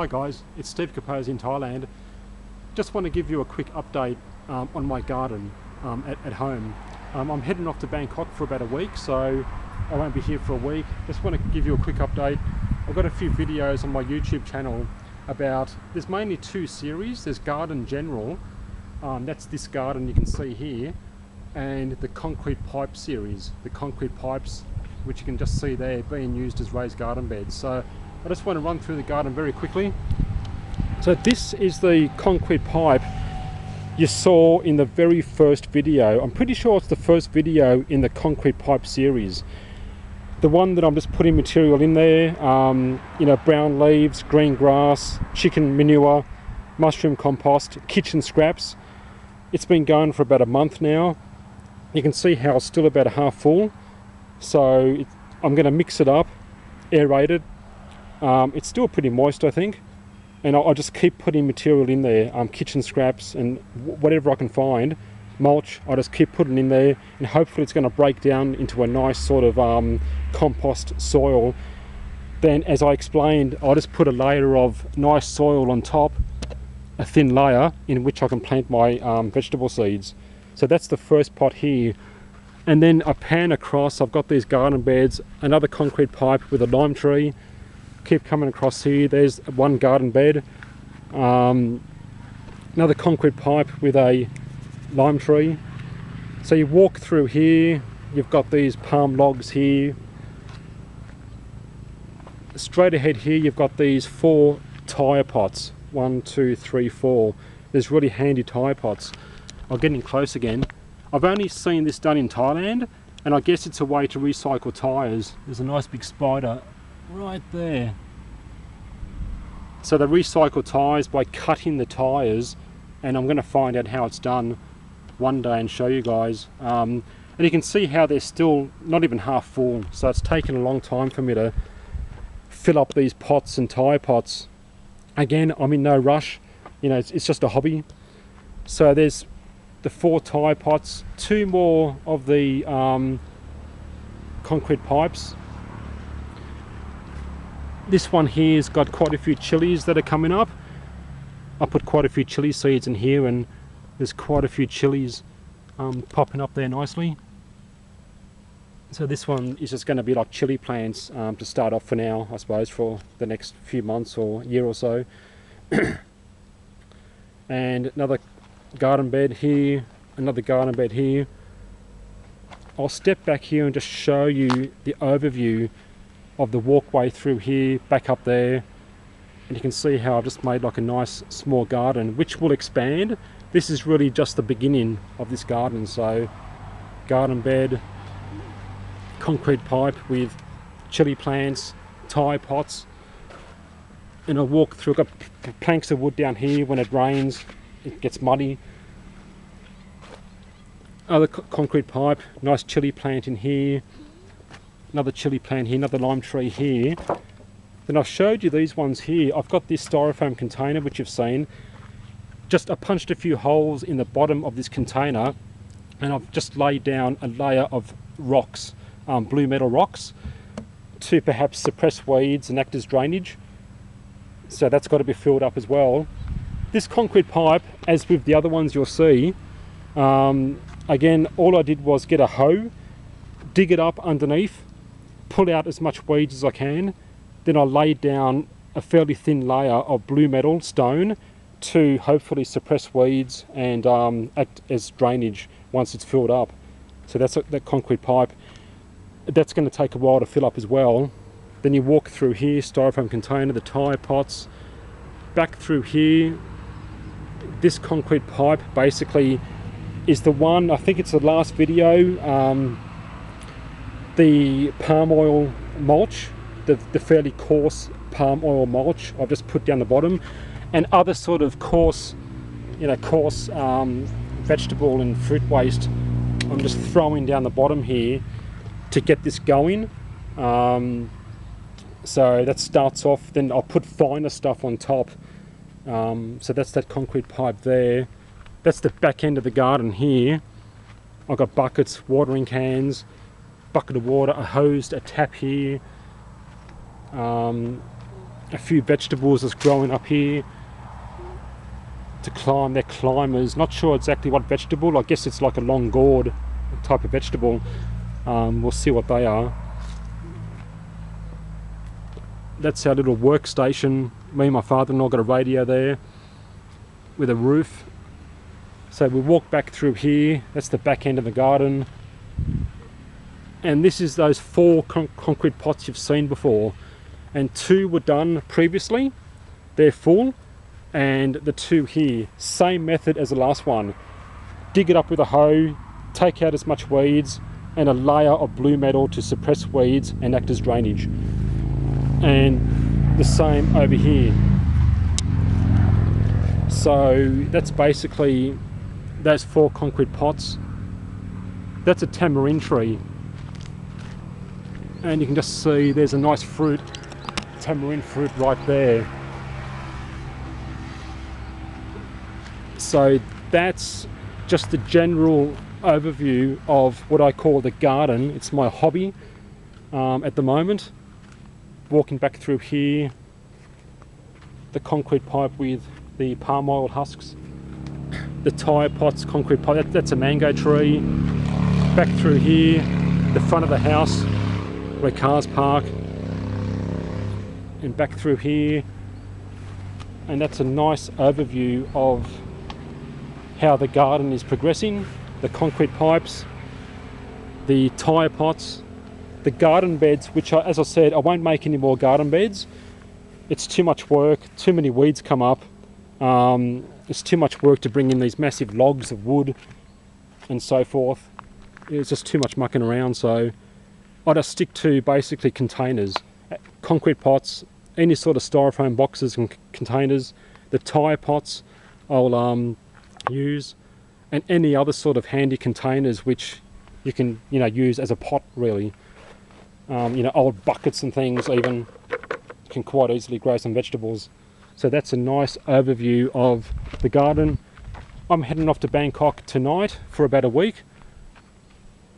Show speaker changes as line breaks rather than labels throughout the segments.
Hi guys, it's Steve Capose in Thailand. Just want to give you a quick update on my garden at home. I'm heading off to Bangkok for about a week, so I won't be here for a week. Just want to give you a quick update. I've got a few videos on my YouTube channel about, there's mainly two series. There's Garden General, that's this garden you can see here, and the concrete pipe series. The concrete pipes, which you can just see there, being used as raised garden beds. So I just want to run through the garden very quickly. So this is the concrete pipe you saw in the very first video. I'm pretty sure it's the first video in the concrete pipe series. The one that I'm just putting material in there, you know, brown leaves, green grass, chicken manure, mushroom compost, kitchen scraps. It's been going for about a month now. You can see how it's still about a half full. So I'm going to mix it up, aerate it. It's still pretty moist, I think, and I'll just keep putting material in there, kitchen scraps and whatever I can find, mulch. I'll just keep putting in there, and hopefully it's going to break down into a nice sort of compost soil. Then, as I explained, I'll just put a layer of nice soil on top, a thin layer in which I can plant my vegetable seeds. So that's the first pot here. And then I pan across, I've got these garden beds, another concrete pipe with a lime tree. Keep coming across here, there's one garden bed, another concrete pipe with a lime tree. So you walk through here, you've got these palm logs here. Straight ahead here you've got these 4 tyre pots, 1, 2, 3, 4. There's really handy tyre pots. I'll get in close again. I've only seen this done in Thailand, and I guess it's a way to recycle tyres. There's a nice big spider right there. So they recycle tyres by cutting the tyres, and I'm going to find out how it's done one day and show you guys. And you can see how they're still not even half full, so it's taken a long time for me to fill up these pots and tyre pots. Again, I'm in no rush, you know, it's just a hobby. So there's the 4 tyre pots, 2 more of the concrete pipes. This one here's got quite a few chilies that are coming up. I put quite a few chili seeds in here, and there's quite a few chilies popping up there nicely. So this one is just going to be like chili plants to start off for now, I suppose, for the next few months or year or so. And another garden bed here, another garden bed here. I'll step back here and just show you the overview of the walkway through here, back up there, and you can see how I've just made like a nice small garden which will expand. This is really just the beginning of this garden. So garden bed, concrete pipe with chili plants, Thai pots, and I'll walk through. I've got planks of wood down here. When it rains it gets muddy. Other concrete pipe, nice chili plant in here, another chili plant here, another lime tree here. Then I've showed you these ones here. I've got this styrofoam container which you've seen. I punched a few holes in the bottom of this container, and I've just laid down a layer of rocks, blue metal rocks, to perhaps suppress weeds and act as drainage. So that's got to be filled up as well. This concrete pipe, as with the other ones you'll see, again, all I did was get a hoe, dig it up underneath, pull out as much weeds as I can. Then I laid down a fairly thin layer of blue metal stone to hopefully suppress weeds and act as drainage once it's filled up. So that's that concrete pipe. That's going to take a while to fill up as well. Then you walk through here, styrofoam container, the tyre pots, back through here. This concrete pipe basically is the one, I think it's the last video, the palm oil mulch, the fairly coarse palm oil mulch I've just put down the bottom, and other sort of coarse, you know, vegetable and fruit waste I'm just throwing down the bottom here to get this going. So that starts off, then I'll put finer stuff on top. So that's that concrete pipe there. That's the back end of the garden here. I've got buckets, watering cans, bucket of water, a hose, a tap here, a few vegetables that's growing up here to climb. They're climbers. Not sure exactly what vegetable. I guess it's like a long gourd type of vegetable. We'll see what they are. That's our little workstation. Me and my father-in-law got a radio there with a roof. So we walk back through here. That's the back end of the garden. And this is those 4 concrete pots you've seen before. And 2 were done previously. They're full. And the 2 here, same method as the last one. Dig it up with a hoe, take out as much weeds, and a layer of blue metal to suppress weeds and act as drainage. And the same over here. So that's basically those 4 concrete pots. That's a tamarind tree. And you can just see there's a nice fruit, tamarind fruit right there. So that's just the general overview of what I call the garden. It's my hobby at the moment. Walking back through here, the concrete pipe with the palm oil husks, the tyre pots, concrete pipe, that's a mango tree. Back through here, the front of the house where cars park, and back through here, and that's a nice overview of how the garden is progressing. The concrete pipes, the tyre pots, the garden beds, which are, as I said, I won't make any more garden beds. It's too much work, too many weeds come up. It's too much work to bring in these massive logs of wood and so forth. It's just too much mucking around, so I just stick to basically containers. Concrete pots, any sort of styrofoam boxes and containers. The tyre pots I'll use, and any other sort of handy containers which you can, use as a pot really. Old buckets and things even can quite easily grow some vegetables. So that's a nice overview of the garden. I'm heading off to Bangkok tonight for about a week.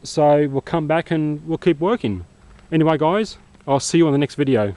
So we'll come back and we'll keep working. Anyway guys, I'll see you on the next video.